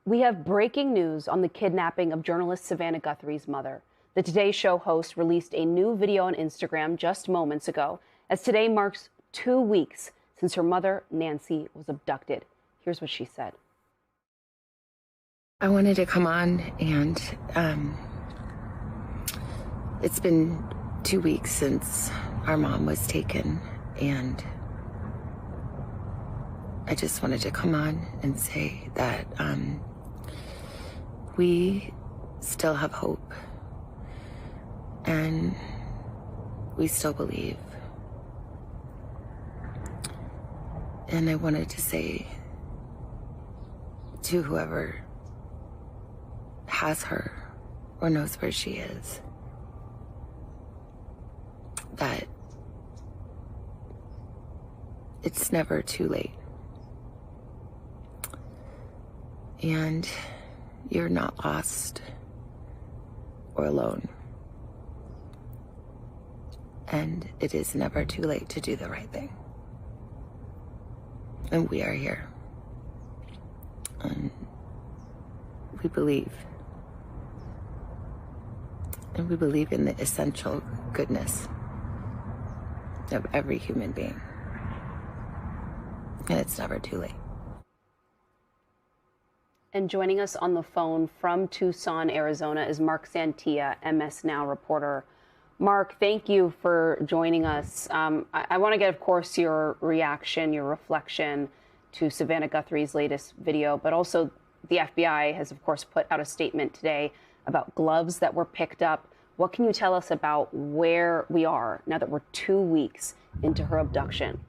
We have breaking news on the kidnapping of journalist Savannah Guthrie's mother. The Today Show host released a new video on Instagram just moments ago, as today marks 2 weeks since her mother, Nancy, was abducted. Here's what she said. I wanted to come on, and it's been 2 weeks since our mom was taken, and I just wanted to come on and say that we still have hope, and we still believe. And I wanted to say to whoever has her or knows where she is that it's never too late. And you're not lost or alone. And it is never too late to do the right thing. And we are here. And we believe. And we believe in the essential goodness of every human being. And it's never too late. And joining us on the phone from Tucson, Arizona, is Mark Santia, MS Now reporter. Mark, thank you for joining us. I want to get, of course, your reaction, your reflection to Savannah Guthrie's latest video, but also the FBI has, of course, put out a statement today about gloves that were picked up. What can you tell us about where we are now that we're 2 weeks into her abduction?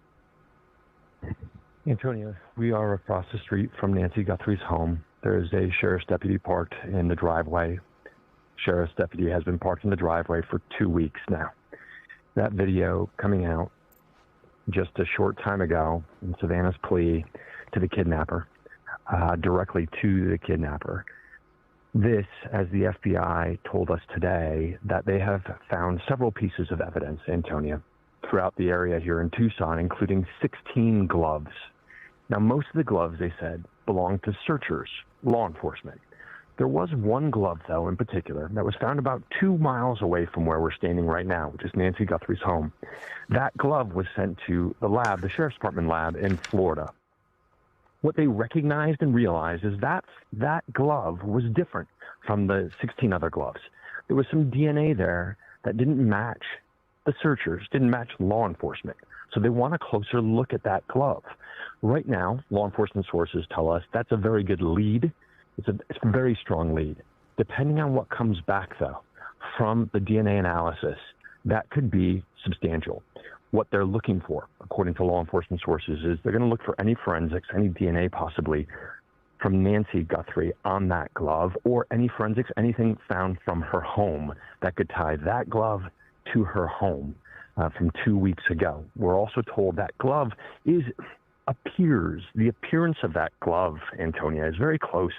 Antonia, we are across the street from Nancy Guthrie's home. There is a sheriff's deputy parked in the driveway. Sheriff's deputy has been parked in the driveway for 2 weeks now. That video coming out just a short time ago in Savannah's plea to the kidnapper, directly to the kidnapper. This, as the FBI told us today, that they have found several pieces of evidence, Antonia, throughout the area here in Tucson, including 16 gloves. Now, most of the gloves, they said, belonged to searchers, law enforcement. There was one glove, though, in particular, that was found about 2 miles away from where we're standing right now, which is Nancy Guthrie's home. That glove was sent to the lab, the Sheriff's Department lab in Florida. What they recognized and realized is that that glove was different from the 16 other gloves. There was some DNA there that didn't match the searchers, didn't match law enforcement. So they want a closer look at that glove. Right now, law enforcement sources tell us that's a very good lead. It's a very strong lead. Depending on what comes back, though, from the DNA analysis, that could be substantial. What they're looking for, according to law enforcement sources, is they're going to look for any forensics, any DNA possibly, from Nancy Guthrie on that glove, or any forensics, anything found from her home that could tie that glove to her home from 2 weeks ago. We're also told that glove the appearance of that glove, Antonia, is very close,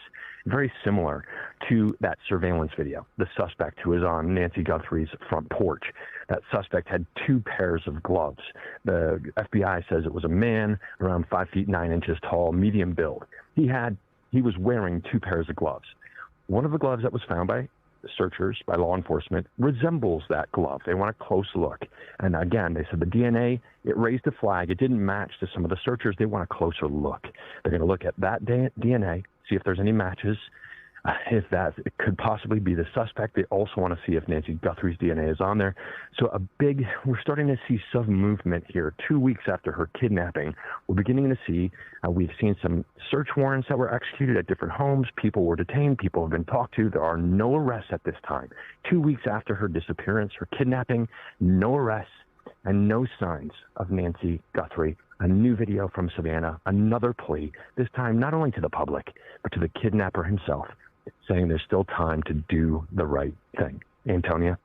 very similar to that surveillance video. The suspect who was on Nancy Guthrie's front porch. That suspect had 2 pairs of gloves. The FBI says it was a man around 5 feet 9 inches tall, medium build. He was wearing 2 pairs of gloves. One of the gloves that was found by searchers, by law enforcement, resembles that glove. They want a close look. And again, they said the DNA, it raised a flag. It didn't match to some of the searchers. They want a closer look. They're going to look at that DNA, see if there's any matches, if that it could possibly be the suspect. They also want to see if Nancy Guthrie's DNA is on there. So we're starting to see some movement here. 2 weeks after her kidnapping, we're beginning to see, we've seen some search warrants that were executed at different homes. People were detained. People have been talked to. There are no arrests at this time. 2 weeks after her disappearance, her kidnapping, no arrests and no signs of Nancy Guthrie. A new video from Savannah, another plea, this time not only to the public, but to the kidnapper himself, saying there's still time to do the right thing. Antonia?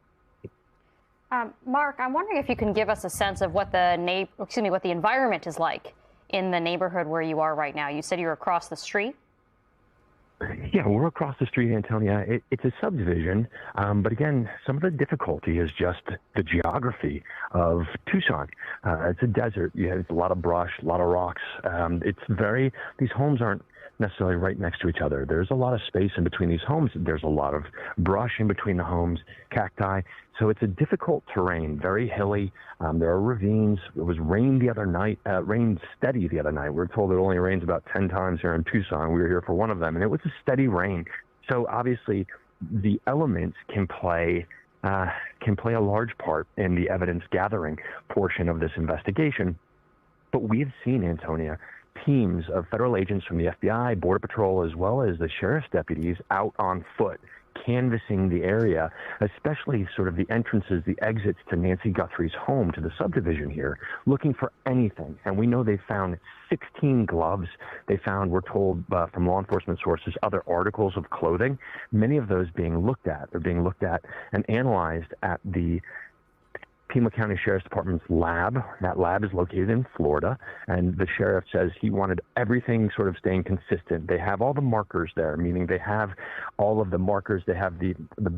Mark, I'm wondering if you can give us a sense of what the environment is like in the neighborhood where you are right now. You said you're across the street? Yeah, we're across the street, Antonia. It's a subdivision, but again, some of the difficulty is just the geography of Tucson. It's a desert. You have a lot of brush, a lot of rocks. These homes aren't necessarily right next to each other. There's a lot of space in between these homes. There's a lot of brush in between the homes, cacti. So it's a difficult terrain, very hilly. There are ravines. It was rained the other night, rained steady the other night. We're told it only rains about 10 times here in Tucson. We were here for one of them, and it was a steady rain. So obviously the elements can play a large part in the evidence gathering portion of this investigation. But we've seen, Antonia, teams of federal agents from the FBI, Border Patrol, as well as the sheriff's deputies out on foot, canvassing the area, especially sort of the entrances, the exits to Nancy Guthrie's home, to the subdivision here, looking for anything. And we know they found 16 gloves. They found, we're told from law enforcement sources, other articles of clothing, many of those being looked at. They're being looked at and analyzed at the Pima County Sheriff's Department's lab. That lab is located in Florida, and the sheriff says he wanted everything sort of staying consistent. They have all the markers there, meaning they have all of the markers. They have the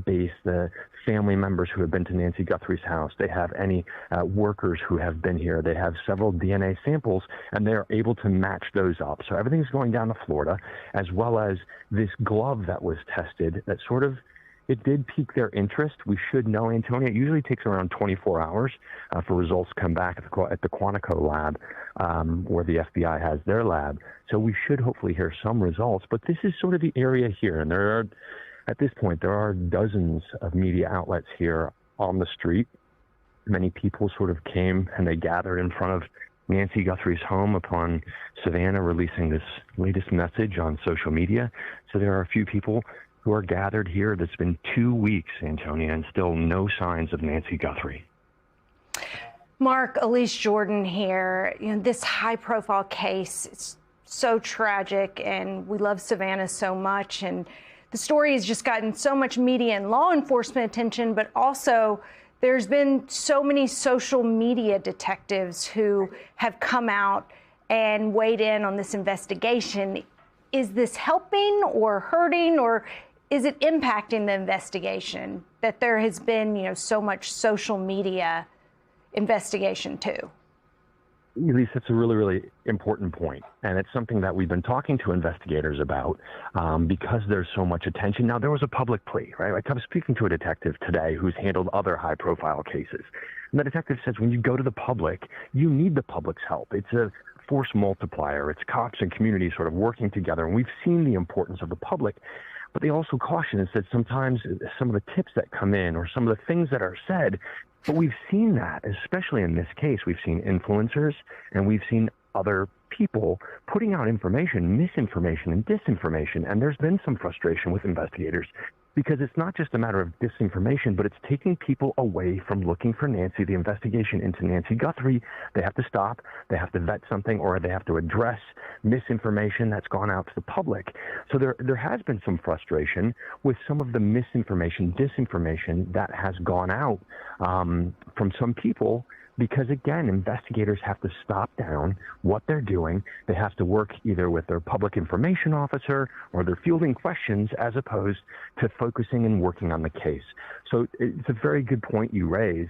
base, the family members who have been to Nancy Guthrie's house. They have any workers who have been here. They have several DNA samples, and they're able to match those up. So everything's going down to Florida, as well as this glove that was tested that sort of, it did pique their interest. We should know, Antonia, it usually takes around 24 hours for results to come back at the Quantico lab, where the FBI has their lab. So we should hopefully hear some results. But this is sort of the area here. And at this point, there are dozens of media outlets here on the street. Many people sort of came and they gathered in front of Nancy Guthrie's home upon Savannah releasing this latest message on social media. So there are a few people who are gathered here. That's been 2 weeks, Antonia, and still no signs of Nancy Guthrie. Mark, Elise Jordan here. This high-profile case, it's so tragic, and we love Savannah so much. And the story has just gotten so much media and law enforcement attention, but also there's been so many social media detectives who have come out and weighed in on this investigation. Is this helping or hurting, or is it impacting the investigation that there has been, so much social media investigation too? Elise, that's a really, really important point. And it's something that we've been talking to investigators about because there's so much attention. Now, there was a public plea, right? I was speaking to a detective today who's handled other high-profile cases. And the detective says when you go to the public, you need the public's help. It's a force multiplier. It's cops and communities sort of working together. And we've seen the importance of the public. But they also caution and said sometimes some of the tips that come in or some of the things that are said, but we've seen that, especially in this case, we've seen influencers and we've seen other people putting out information, misinformation and disinformation. And there's been some frustration with investigators because it's not just a matter of disinformation, but it's taking people away from looking for Nancy. The investigation into Nancy Guthrie, they have to stop, they have to vet something, or they have to address misinformation that's gone out to the public. So there has been some frustration with some of the misinformation, disinformation that has gone out from some people. Because, again, investigators have to stop down what they're doing. They have to work either with their public information officer or they're fielding questions as opposed to focusing and working on the case. So it's a very good point you raise.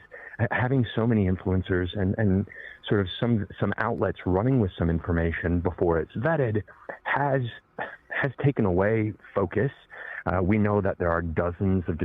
Having so many influencers and sort of some outlets running with some information before it's vetted has taken away focus. We know that there are dozens of